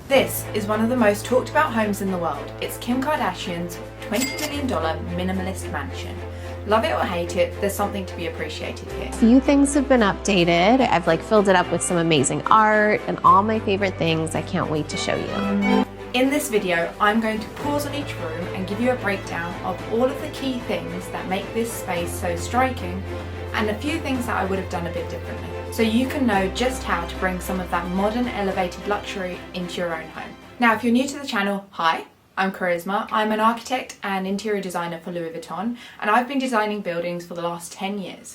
This is one of the most talked about homes in the world. It's Kim Kardashian's $20 million minimalist mansion. Love it or hate it, there's something to be appreciated here. Few things have been updated. I've filled it up with some amazing art and all my favorite things. I can't wait to show you. In this video, I'm going to pause on each room and give you a breakdown of all of the key things that make this space so striking and a few things that I would have done a bit differently, so you can know just how to bring some of that modern elevated luxury into your own home. Now, if you're new to the channel, hi, I'm Karisma. I'm an architect and interior designer for Louis Vuitton, and I've been designing buildings for the last 10 years.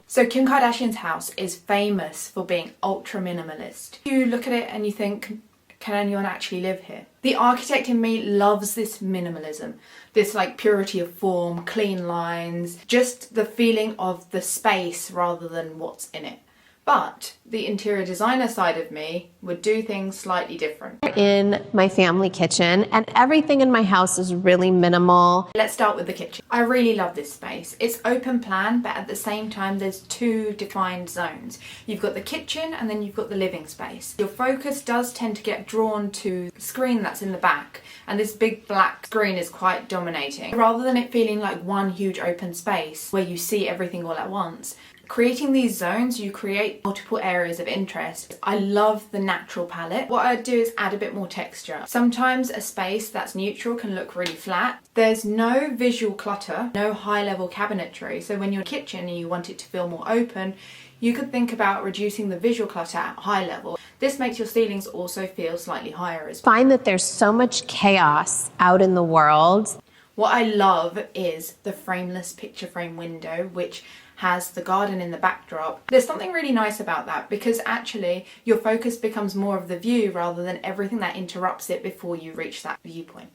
So Kim Kardashian's house is famous for being ultra minimalist. You look at it and you think, can anyone actually live here? The architect in me loves this minimalism, this purity of form, clean lines, just the feeling of the space rather than what's in it. But the interior designer side of me would do things slightly different. In my family kitchen, and everything in my house is really minimal. Let's start with the kitchen. I really love this space. It's open plan, but at the same time there's two defined zones. You've got the kitchen and then you've got the living space. Your focus does tend to get drawn to the screen that's in the back, and this big black screen is quite dominating. Rather than it feeling like one huge open space where you see everything all at once, creating these zones, you create multiple areas of interest. I love the natural palette. What I do is add a bit more texture. Sometimes a space that's neutral can look really flat. There's no visual clutter, no high level cabinetry. So when you're in the kitchen and you want it to feel more open, you could think about reducing the visual clutter at high level. This makes your ceilings also feel slightly higher as well. I find that there's so much chaos out in the world. What I love is the frameless picture frame window, which has the garden in the backdrop. There's something really nice about that because actually your focus becomes more of the view rather than everything that interrupts it before you reach that viewpoint.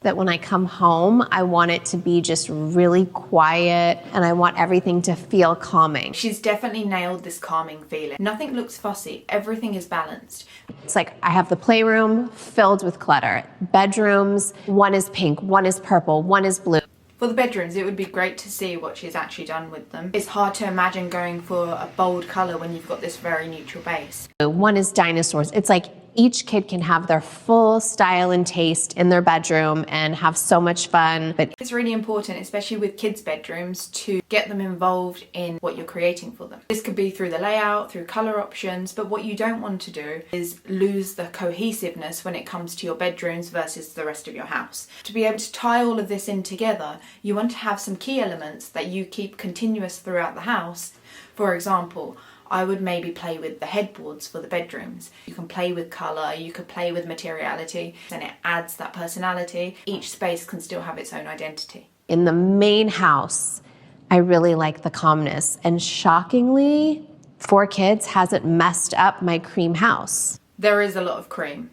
That when I come home, I want it to be just really quiet and I want everything to feel calming. She's definitely nailed this calming feeling. Nothing looks fussy, everything is balanced. It's like I have the playroom filled with clutter. Bedrooms, one is pink, one is purple, one is blue. For the bedrooms, it would be great to see what she's actually done with them. It's hard to imagine going for a bold colour when you've got this very neutral base. One is dinosaurs. It's like each kid can have their full style and taste in their bedroom and have so much fun. But it's really important, especially with kids' bedrooms, to get them involved in what you're creating for them. This could be through the layout, through colour options, but what you don't want to do is lose the cohesiveness when it comes to your bedrooms versus the rest of your house. To be able to tie all of this in together, you want to have some key elements that you keep continuous throughout the house. For example, I would maybe play with the headboards for the bedrooms. You can play with colour, you could play with materiality, and it adds that personality. Each space can still have its own identity. In the main house, I really like the calmness, and shockingly, 4 kids hasn't messed up my cream house. There is a lot of cream.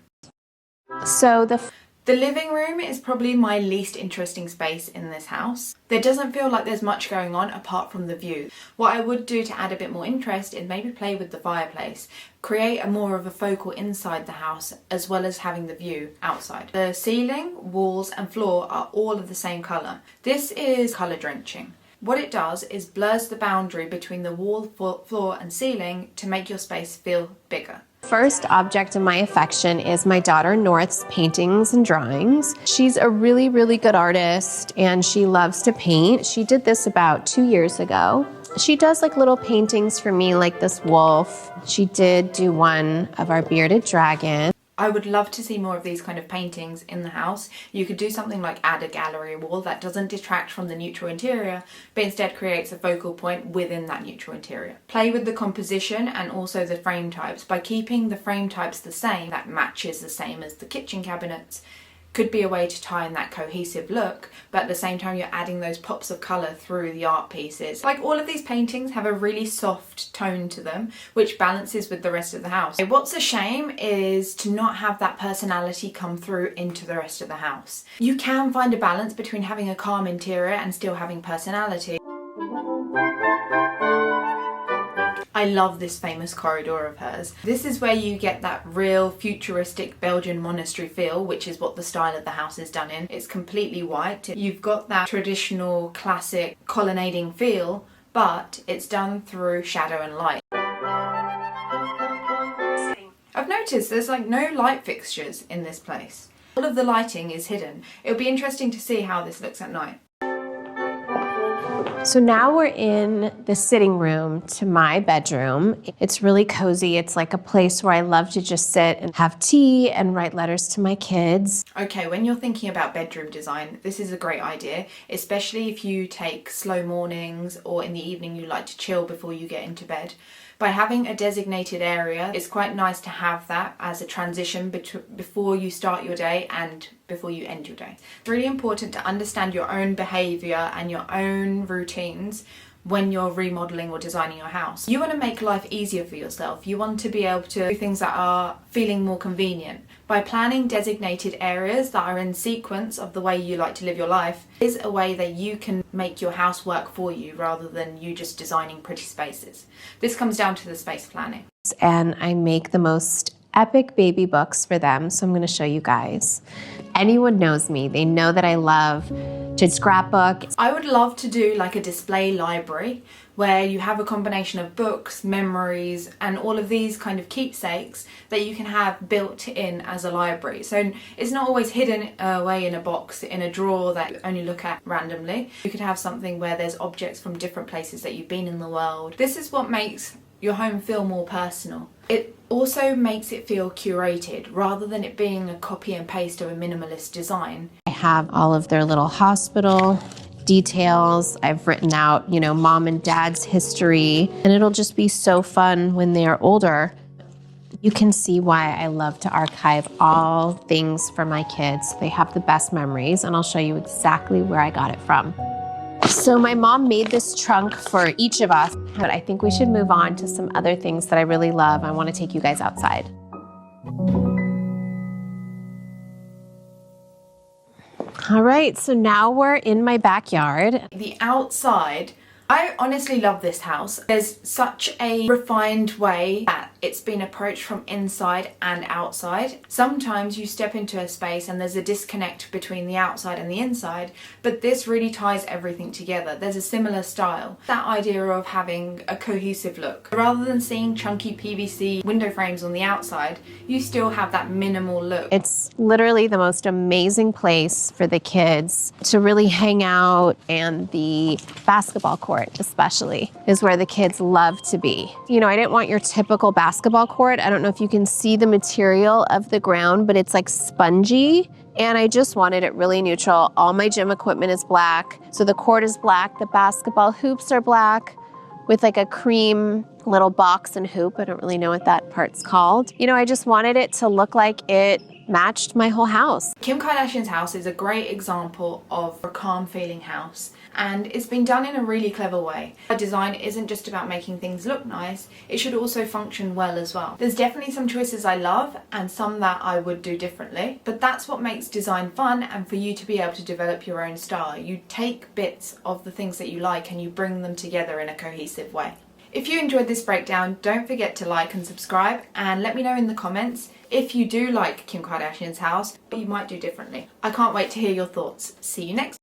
So the living room is probably my least interesting space in this house. There doesn't feel like there's much going on apart from the view. What I would do to add a bit more interest is maybe play with the fireplace, create more of a focal inside the house as well as having the view outside. The ceiling, walls and floor are all of the same colour. This is colour drenching. What it does is blurs the boundary between the wall, floor and ceiling to make your space feel bigger. First object of my affection is my daughter North's paintings and drawings. She's a really, really good artist and she loves to paint. She did this about 2 years ago. She does little paintings for me like this wolf. She did do one of our bearded dragon. I would love to see more of these kind of paintings in the house. You could do something like add a gallery wall that doesn't detract from the neutral interior, but instead creates a focal point within that neutral interior. Play with the composition and also the frame types. By keeping the frame types the same, that matches the same as the kitchen cabinets, could be a way to tie in that cohesive look, but at the same time you're adding those pops of colour through the art pieces. All of these paintings have a really soft tone to them, which balances with the rest of the house. What's a shame is to not have that personality come through into the rest of the house. You can find a balance between having a calm interior and still having personality. I love this famous corridor of hers. This is where you get that real futuristic Belgian monastery feel, which is what the style of the house is done in. It's completely white. You've got that traditional classic colonnading feel, but it's done through shadow and light. notice there's like no light fixtures in this place. All of the lighting is hidden. It'll be interesting to see how this looks at night. So now we're in the sitting room to my bedroom. It's really cozy. It's like a place where I love to just sit and have tea and write letters to my kids. Okay, when you're thinking about bedroom design, this is a great idea, especially if you take slow mornings or in the evening you like to chill before you get into bed. By having a designated area, it's quite nice to have that as a transition before you start your day and before you end your day. It's really important to understand your own behaviour and your own routines when you're remodeling or designing your house. You want to make life easier for yourself. You want to be able to do things that are feeling more convenient. By planning designated areas that are in sequence of the way you like to live your life is a way that you can make your house work for you rather than you just designing pretty spaces. This comes down to the space planning. And I make the most epic baby books for them, so I'm going to show you guys. Anyone knows me, they know that I love to scrapbook. I would love to do like a display library where you have a combination of books, memories, and all of these kind of keepsakes that you can have built in as a library. So it's not always hidden away in a box, in a drawer that you only look at randomly. You could have something where there's objects from different places that you've been in the world. This is what makes your home feel more personal. It also makes it feel curated rather than it being a copy and paste of a minimalist design. I have all of their little hospital details. I've written out, mom and dad's history, and it'll just be so fun when they're older. You can see why I love to archive all things for my kids. They have the best memories, and I'll show you exactly where I got it from. So my mom made this trunk for each of us, but I think we should move on to some other things that I really love. I want to take you guys outside. All right, so now we're in my backyard. The outside, I honestly love this house. There's such a refined way that it's been approached from inside and outside. Sometimes you step into a space and there's a disconnect between the outside and the inside, but this really ties everything together. There's a similar style. That idea of having a cohesive look. Rather than seeing chunky PVC window frames on the outside, you still have that minimal look. It's literally the most amazing place for the kids to really hang out, and the basketball court especially is where the kids love to be. I didn't want your typical basketball court. I don't know if you can see the material of the ground, but it's like spongy. And I just wanted it really neutral. All my gym equipment is black. So the court is black. The basketball hoops are black with like a cream little box and hoop. I don't really know what that part's called. I just wanted it to look like it matched my whole house. Kim Kardashian's house is a great example of a calm feeling house, and it's been done in a really clever way. Her design isn't just about making things look nice, it should also function well as well. There's definitely some choices I love and some that I would do differently, but that's what makes design fun, and for you to be able to develop your own style. You take bits of the things that you like and you bring them together in a cohesive way. If you enjoyed this breakdown, don't forget to like and subscribe, and let me know in the comments if you do like Kim Kardashian's house, but you might do differently. I can't wait to hear your thoughts. See you next time.